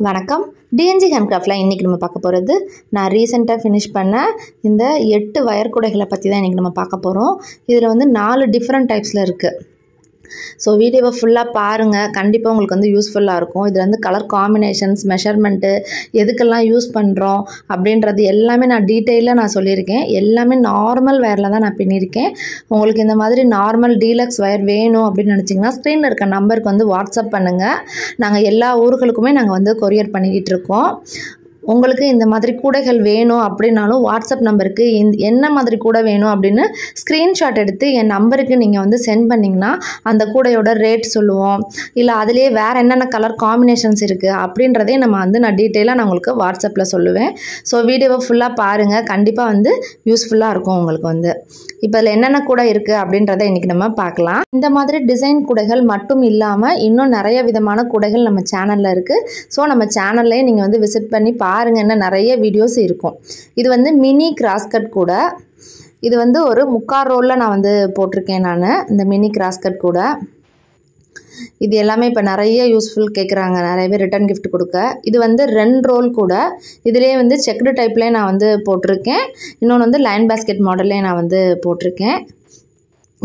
வணக்கம். டிஎன்ஜி ஹேண்ட்கிராஃப்டில் இன்றைக்கி நம்ம பார்க்க போகிறது, நான் ரீசெண்டாக ஃபினிஷ் பண்ண இந்த 8 வயர் கூடைகளை பற்றி தான் இன்றைக்கி நம்ம பார்க்க போகிறோம். இதில் வந்து 4 டிஃப்ரெண்ட் டைப்ஸில் இருக்குது. ஸோ வீடியோவை ஃபுல்லாக பாருங்கள், கண்டிப்பாக உங்களுக்கு வந்து யூஸ்ஃபுல்லாக இருக்கும். இதில் வந்து கலர் காம்பினேஷன்ஸ், மெஷர்மெண்ட்டு, எதுக்கெல்லாம் யூஸ் பண்ணுறோம் அப்படின்றது எல்லாமே நான் டீட்டெயிலாக நான் சொல்லியிருக்கேன். எல்லாமே நார்மல் வயரில் தான் நான் பின்னியிருக்கேன். உங்களுக்கு இந்த மாதிரி நார்மல் டீலக்ஸ் வயர் வேணும் அப்படின்னு நினச்சிங்கன்னா ஸ்க்ரீனில் இருக்க நம்பருக்கு வந்து வாட்ஸ்அப் பண்ணுங்கள். நாங்கள் எல்லா ஊர்களுக்குமே நாங்கள் வந்து கொரியர் பண்ணிக்கிட்டு இருக்கோம். உங்களுக்கு இந்த மாதிரி கூடைகள் வேணும் அப்படின்னாலும் வாட்ஸ்அப் நம்பருக்கு என்ன மாதிரி கூடை வேணும் அப்படின்னு ஸ்க்ரீன்ஷாட் எடுத்து என் நம்பருக்கு நீங்கள் வந்து சென்ட் பண்ணிங்கன்னா அந்த கூடையோட ரேட் சொல்லுவோம். இல்லை அதிலே வேறு என்னென்ன கலர் காம்பினேஷன்ஸ் இருக்குது அப்படின்றதே நான் டீட்டெயிலாக நான் உங்களுக்கு வாட்ஸ்அப்பில் சொல்லுவேன். ஸோ வீடியோவை ஃபுல்லாக பாருங்கள், கண்டிப்பாக வந்து யூஸ்ஃபுல்லாக இருக்கும் உங்களுக்கு வந்து. இப்போ இதில் என்னென்ன கூடை இருக்குது அப்படின்றத இன்றைக்கி நம்ம பார்க்கலாம். இந்த மாதிரி டிசைன் கூடைகள் மட்டும் இல்லாமல் இன்னும் நிறைய விதமான கூடைகள் நம்ம சேனலில் இருக்குது. ஸோ நம்ம சேனல்லையே நீங்கள் வந்து விசிட் பண்ணி பாருங்கள், இன்னும் நிறைய வீடியோஸ் இருக்கும். இது வந்து மினி கிராஸ்கட் கூட. இது வந்து ஒரு 3/4 ரோலில் நான் வந்து போட்டிருக்கேன். இந்த மினி கிராஸ்கட் கூட இது எல்லாமே இப்போ நிறைய யூஸ்ஃபுல் கேட்குறாங்க, நிறைய பேர் ரிட்டன் கிஃப்ட் கொடுக்க. இது வந்து 2 ரோல் கூட. இதிலே வந்து செக்குடு டைப்லேயே நான் வந்து போட்டிருக்கேன். இன்னொன்று வந்து லைன் பேஸ்கெட் மாடல்லே நான் வந்து போட்டிருக்கேன்.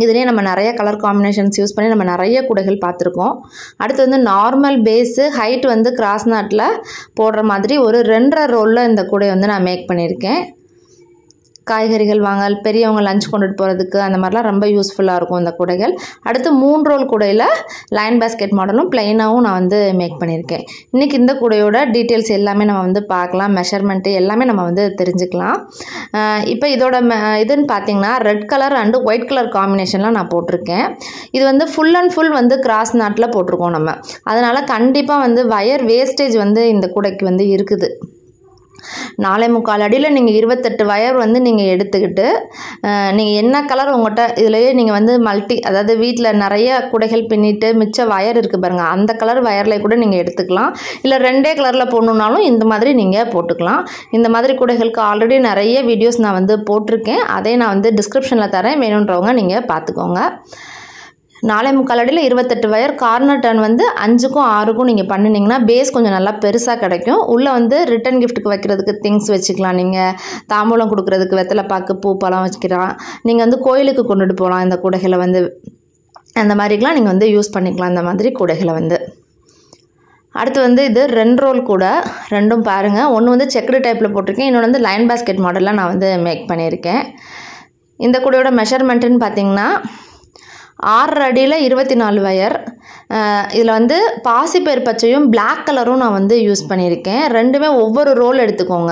இதுலேயே நம்ம நிறைய கலர் காம்பினேஷன்ஸ் யூஸ் பண்ணி நம்ம நிறைய கூடைகள் பார்த்துருக்கோம். அடுத்து வந்து நார்மல் பேஸு, ஹைட் வந்து கிராஸ் நாட்டில் போடுற மாதிரி ஒரு 2.5 ரோலில் இந்த கூடை வந்து நான் மேக் பண்ணியிருக்கேன். காய்கறிகள் வாங்கல், பெரியவங்க லஞ்ச் கொண்டுட்டு போகிறதுக்கு அந்த மாதிரிலாம் ரொம்ப யூஸ்ஃபுல்லாக இருக்கும் இந்த கூடைகள். அடுத்து 3 ரோல் கூடையில் லைன் பேஸ்கெட் மாடலும் ப்ளைனாகவும் நான் வந்து மேக் பண்ணியிருக்கேன். இன்றைக்கி இந்த கூடையோட டீட்டெயில்ஸ் எல்லாமே நம்ம வந்து பார்க்கலாம், மெஷர்மெண்ட்டு எல்லாமே நம்ம வந்து தெரிஞ்சுக்கலாம். இப்போ இதோட இதுன்னு பார்த்தீங்கன்னா red colour and white colour காம்பினேஷன்லாம் நான் போட்டிருக்கேன். இது வந்து ஃபுல் அண்ட் ஃபுல் வந்து கிராஸ் நாட்டில் போட்டிருக்கோம் நம்ம. அதனால் கண்டிப்பாக வந்து வயர் வேஸ்டேஜ் வந்து இந்த கூடைக்கு வந்து இருக்குது. 4.25 அடியில் நீங்கள் 28 வயர் வந்து நீங்கள் எடுத்துக்கிட்டு நீங்கள் என்ன கலர் உங்கள்கிட்ட இதுலேயே நீங்கள் வந்து அதாவது வீட்டில் நிறைய கூடைகள் பின்னிட்டு மிச்ச வயர் இருக்குது பாருங்கள், அந்த கலர் வயரில் கூட நீங்கள் எடுத்துக்கலாம். இல்லை 2 கலரில் போடணுன்னாலும் இந்த மாதிரி நீங்கள் போட்டுக்கலாம். இந்த மாதிரி கூடைகளுக்கு ஆல்ரெடி நிறைய வீடியோஸ் நான் வந்து போட்டிருக்கேன். அதே நான் வந்து டிஸ்கிரிப்ஷனில் தரேன், வேணுன்றவங்க நீங்கள் பார்த்துக்கோங்க. 4.25 அடியில் 28 வயர், கார்னர் டர்ன் வந்து 5க்கும் 6க்கும் நீங்கள் பண்ணினீங்கன்னா பேஸ் கொஞ்சம் நல்லா பெருசாக கிடைக்கும். உள்ளே வந்து ரிட்டன் கிஃப்ட்டுக்கு வைக்கிறதுக்கு திங்ஸ் வச்சுக்கலாம். நீங்கள் தாம்பூலம் கொடுக்குறதுக்கு வெத்தலை பாக்கு, பூ, பழம் வச்சுக்கலாம். நீங்கள் வந்து கோயிலுக்கு கொண்டுட்டு போகலாம். இந்த கூடைகளை வந்து அந்த மாதிரிக்கெலாம் நீங்கள் வந்து யூஸ் பண்ணிக்கலாம் இந்த மாதிரி கூடைகளை வந்து. அடுத்து வந்து இது 2 ரோல் கூட. ரெண்டும் பாருங்கள், ஒன்று வந்து செக்குடு டைப்பில் போட்டிருக்கேன், இன்னொன்று வந்து லைன் பேஸ்கெட் மாடலில் நான் வந்து மேக் பண்ணியிருக்கேன். இந்த கூடையோட மெஷர்மெண்ட்டுன்னு பார்த்தீங்கன்னா 6 அடியில் 24 வயர். இதில் வந்து பாசிப்பயிர் பச்சையும் பிளாக் கலரும் நான் வந்து யூஸ் பண்ணியிருக்கேன். ரெண்டுமே ஒவ்வொரு ரோல் எடுத்துக்கோங்க.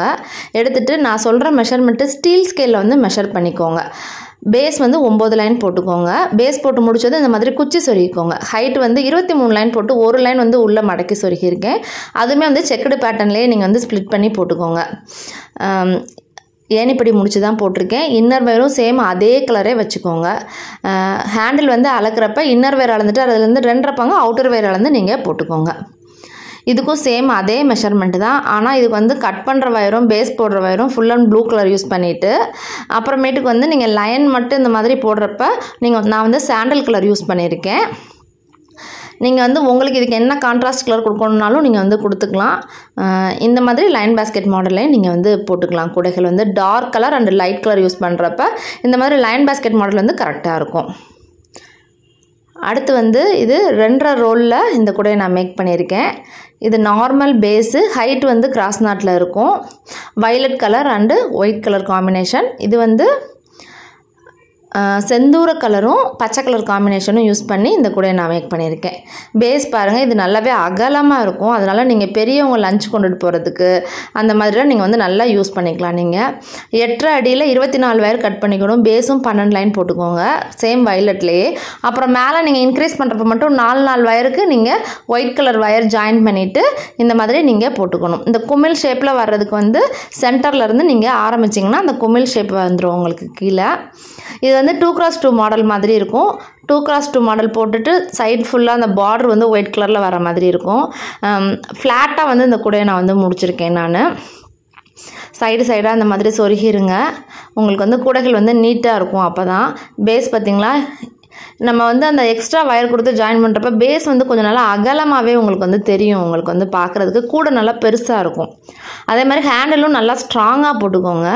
எடுத்துகிட்டு நான் சொல்கிற மெஷர்மெண்ட்டு ஸ்டீல் ஸ்கேலில் வந்து மெஷர் பண்ணிக்கோங்க. பேஸ் வந்து 9 லைன் போட்டுக்கோங்க. பேஸ் போட்டு முடிச்சது இந்த மாதிரி குச்சி சொருகிக்கோங்க. ஹைட் வந்து 23 லைன் போட்டு ஒரு லைன் வந்து உள்ளே மடக்கி சொருகியிருக்கேன். அதுவுமே வந்து செக்குடு பேட்டர்ன்லேயே நீங்கள் வந்து ஸ்ப்ளிட் பண்ணி போட்டுக்கோங்க. ஏணிப்படி முடிச்சு தான் போட்டிருக்கேன். இன்னர் வேரும் சேம் அதே கலரே வச்சுக்கோங்க. ஹேண்டில் வந்து அளக்குறப்ப இன்னர் வேர் அளந்துட்டு அதுலேருந்து 2.5 பங்கு அவுட்டர் வேர் அளந்து நீங்கள் போட்டுக்கோங்க. இதுக்கும் சேம் அதே மெஷர்மெண்ட்டு தான். ஆனால் இதுக்கு வந்து கட் பண்ணுற வயரும் பேஸ் போடுற வயரும் full and blue colour use பண்ணிவிட்டு அப்புறமேட்டுக்கு வந்து நீங்கள் லைன் மட்டும் இந்த மாதிரி போடுறப்ப நான் வந்து சாண்டல் கலர் யூஸ் பண்ணியிருக்கேன். நீங்கள் வந்து உங்களுக்கு இதுக்கு என்ன கான்ட்ராஸ்ட் கலர் கொடுக்கணுன்னாலும் நீங்கள் வந்து கொடுத்துக்கலாம். இந்த மாதிரி லைன் பேஸ்கெட் மாடல்லையும் நீங்கள் வந்து போட்டுக்கலாம். கூடைகள் வந்து dark colour and light colour use பண்ணுறப்ப இந்த மாதிரி லைன் பேஸ்கெட் மாடல் வந்து கரெக்டாக இருக்கும். அடுத்து வந்து இது 2.5 ரோலில் இந்த கூடையை நான் மேக் பண்ணியிருக்கேன். இது நார்மல் பேஸு, ஹைட் வந்து கிராஸ் நாட்டில் இருக்கும். Violet colour and white colour combination. இது வந்து செந்தூர கலரும் பச்சை கலர் காம்பினேஷனும் யூஸ் பண்ணி இந்த கூடையை நான் மேக் பண்ணியிருக்கேன். பேஸ் பாருங்கள், இது நல்லாவே அகலமாக இருக்கும். அதனால் நீங்கள் பெரியவங்க லஞ்ச் கொண்டுட்டு போகிறதுக்கு அந்த மாதிரிலாம் நீங்கள் வந்து நல்லா யூஸ் பண்ணிக்கலாம். நீங்கள் 8.5 அடியில் 24 வயர் கட் பண்ணிக்கணும். பேஸும் 12 லைன் போட்டுக்கோங்க, சேம் வயலட்லேயே. அப்புறம் மேலே நீங்கள் இன்க்ரீஸ் பண்ணுறப்ப மட்டும் 4 வயருக்கு நீங்கள் ஒயிட் கலர் வயர் ஜாயின் பண்ணிவிட்டு இந்த மாதிரி நீங்கள் போட்டுக்கணும். இந்த குமிழ் ஷேப்பில் வர்றதுக்கு வந்து சென்டர்லேருந்து நீங்கள் ஆரம்பிச்சிங்கன்னா அந்த குமிழ் ஷேப் வந்துடும் உங்களுக்கு கீழே. இது வந்து 2x2 மாடல் மாதிரி இருக்கும். 2x2 மாடல் போட்டுட்டு சைட் ஃபுல்லாக அந்த பார்டர் வந்து ஒயிட் கலரில் வர மாதிரி இருக்கும். ஃப்ளாட்டாக வந்து இந்த கூடையை நான் வந்து முடிச்சிருக்கேன். நான் சைடாக அந்த மாதிரி சொருகிருங்க. உங்களுக்கு வந்து கூடைகள் வந்து நீட்டாக இருக்கும். அப்போ தான் பேஸ் பார்த்திங்களா நம்ம வந்து அந்த எக்ஸ்ட்ரா வயர் கொடுத்து ஜாயின் பண்ணுறப்ப பேஸ் வந்து கொஞ்சம் நல்லா அகலமாகவே உங்களுக்கு வந்து தெரியும். உங்களுக்கு வந்து பார்க்குறதுக்கு கூட நல்லா பெருசாக இருக்கும். அதே மாதிரி ஹேண்டிலும் நல்லா ஸ்ட்ராங்காக போட்டுக்கோங்க.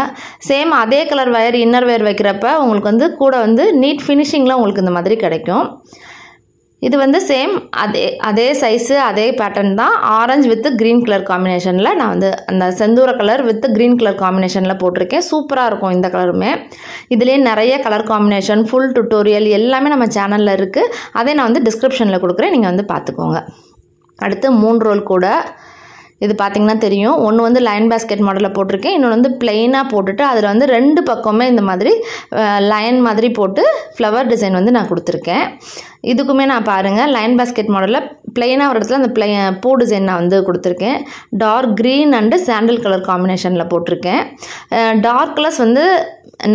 சேம் அதே கலர் வயர் இன்னர் வயர் வைக்கிறப்ப உங்களுக்கு வந்து கூட வந்து நீட் ஃபினிஷிங்கில் உங்களுக்கு இந்த மாதிரி கிடைக்கும். இது வந்து சேம் அதே சைஸு அதே பேட்டர்ன் தான். ஆரஞ்சு வித் க்ரீன் கலர் காம்பினேஷனில் நான் வந்து அந்த செந்தூர கலர் வித் க்ரீன் கலர் காம்பினேஷனில் போட்டிருக்கேன். சூப்பராக இருக்கும் இந்த கலருமே. இதுலேயே நிறைய கலர் காம்பினேஷன் ஃபுல் டுட்டோரியல் எல்லாமே நம்ம சேனலில் இருக்குது. அதே நான் வந்து டிஸ்கிரிப்ஷனில் கொடுக்குறேன், நீங்கள் வந்து பார்த்துக்கோங்க. அடுத்து 3 ரோல் கூட இது பார்த்திங்கன்னா தெரியும். ஒன்று வந்து லைன் பேஸ்கெட் மாடலில் போட்டிருக்கேன், இன்னொன்று வந்து பிளெயினாக போட்டுட்டு அதில் வந்து 2 பக்கமே இந்த மாதிரி லைன் மாதிரி போட்டு ஃப்ளவர் டிசைன் வந்து நான் கொடுத்துருக்கேன். இதுக்குமே நான் பாருங்கள் லைன் பேஸ்கெட் மாடலில் பிளெயினாக ஒரு இடத்துல அந்த பூ டிசைன் நான் வந்து கொடுத்துருக்கேன். Dark green and sandal colour காம்பினேஷனில் போட்டிருக்கேன். டார்க் கலர்ஸ் வந்து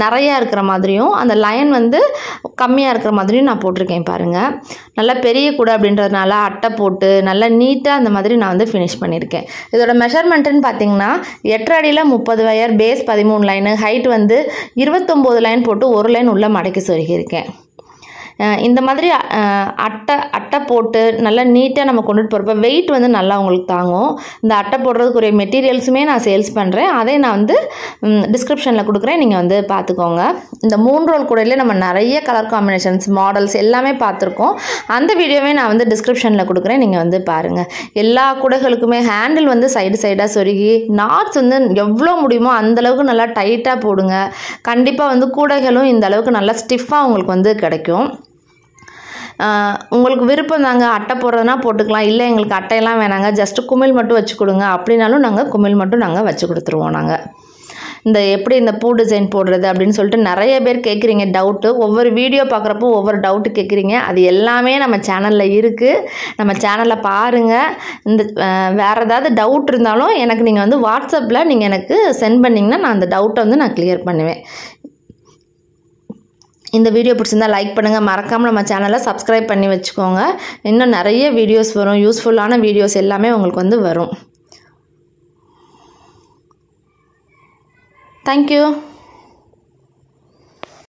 நிறையா இருக்கிற மாதிரியும் அந்த லைன் வந்து கம்மியாக இருக்கிற மாதிரியும் நான் போட்டிருக்கேன் பாருங்கள். நல்லா பெரிய கூட அப்படின்றதுனால அட்டை போட்டு நல்லா நீட்டாக அந்த மாதிரி நான் வந்து ஃபினிஷ் பண்ணியிருக்கேன். இதோட மெஷர்மெண்ட்டுன்னு பார்த்தீங்கன்னா 8 அடியில் 30 வயர், பேஸ் 13 லைனு, ஹைட் வந்து 29 லைன் போட்டு ஒரு லைன் உள்ள மடக்கி சொருகியிருக்கேன். இந்த மாதிரி அட்டை போட்டு நல்லா நீட்டாக நம்ம கொண்டுட்டு போகிறப்ப வெயிட் வந்து நல்லா உங்களுக்கு தாங்கும். இந்த அட்டை போடுறதுக்குரிய மெட்டீரியல்ஸுமே நான் சேல்ஸ் பண்ணுறேன், அதை நான் வந்து டிஸ்கிரிப்ஷனில் கொடுக்குறேன், நீங்கள் வந்து பார்த்துக்கோங்க. இந்த 3 ரோல் கூடையிலே நம்ம நிறைய கலர் காம்பினேஷன்ஸ் மாடல்ஸ் எல்லாமே பார்த்துருக்கோம். அந்த வீடியோவே நான் வந்து டிஸ்கிரிப்ஷனில் கொடுக்குறேன், நீங்கள் வந்து பாருங்கள். எல்லா கூடைகளுக்குமே ஹேண்டில் வந்து சைடாக சொருகி நாட்ஸ் வந்து எவ்வளோ முடியுமோ அந்தளவுக்கு நல்லா டைட்டாக போடுங்க. கண்டிப்பாக வந்து கூடைகளும் இந்த அளவுக்கு நல்லா ஸ்டிஃபாக உங்களுக்கு வந்து கிடைக்கும். உங்களுக்கு விருப்பம் தாங்க, அட்டை போடுறதுனா போட்டுக்கலாம், இல்லை எங்களுக்கு அட்டையெல்லாம் வேணாங்க, ஜஸ்ட்டு குமிழ் மட்டும் வச்சு கொடுங்க அப்படின்னாலும் நாங்கள் குமிழ் மட்டும் நாங்கள் வச்சு கொடுத்துருவோம். நாங்கள் இந்த எப்படி இந்த பூ டிசைன் போடுறது அப்படின்னு சொல்லிட்டு நிறைய பேர் கேட்குறீங்க டவுட்டு. ஒவ்வொரு வீடியோ பார்க்குறப்போ ஒவ்வொரு டவுட்டு கேட்குறீங்க. அது எல்லாமே நம்ம சேனலில் இருக்குது, நம்ம சேனலில் பாருங்கள். இந்த வேறு ஏதாவது டவுட் இருந்தாலும் எனக்கு நீங்கள் வந்து வாட்ஸ்அப்பில் நீங்கள் எனக்கு சென்ட் பண்ணிங்கன்னா நான் அந்த டவுட்டை வந்து நான் கிளியர் பண்ணுவேன். இந்த வீடியோ பிடிச்சிருந்தா லைக் பண்ணுங்கள், மறக்காமல் நம்ம சேனலை சப்ஸ்கிரைப் பண்ணி வச்சுக்கோங்க. இன்னும் நிறைய வீடியோஸ் வரும், யூஸ்ஃபுல்லான வீடியோஸ் எல்லாமே உங்களுக்கு வந்து வரும். தேங்க்யூ.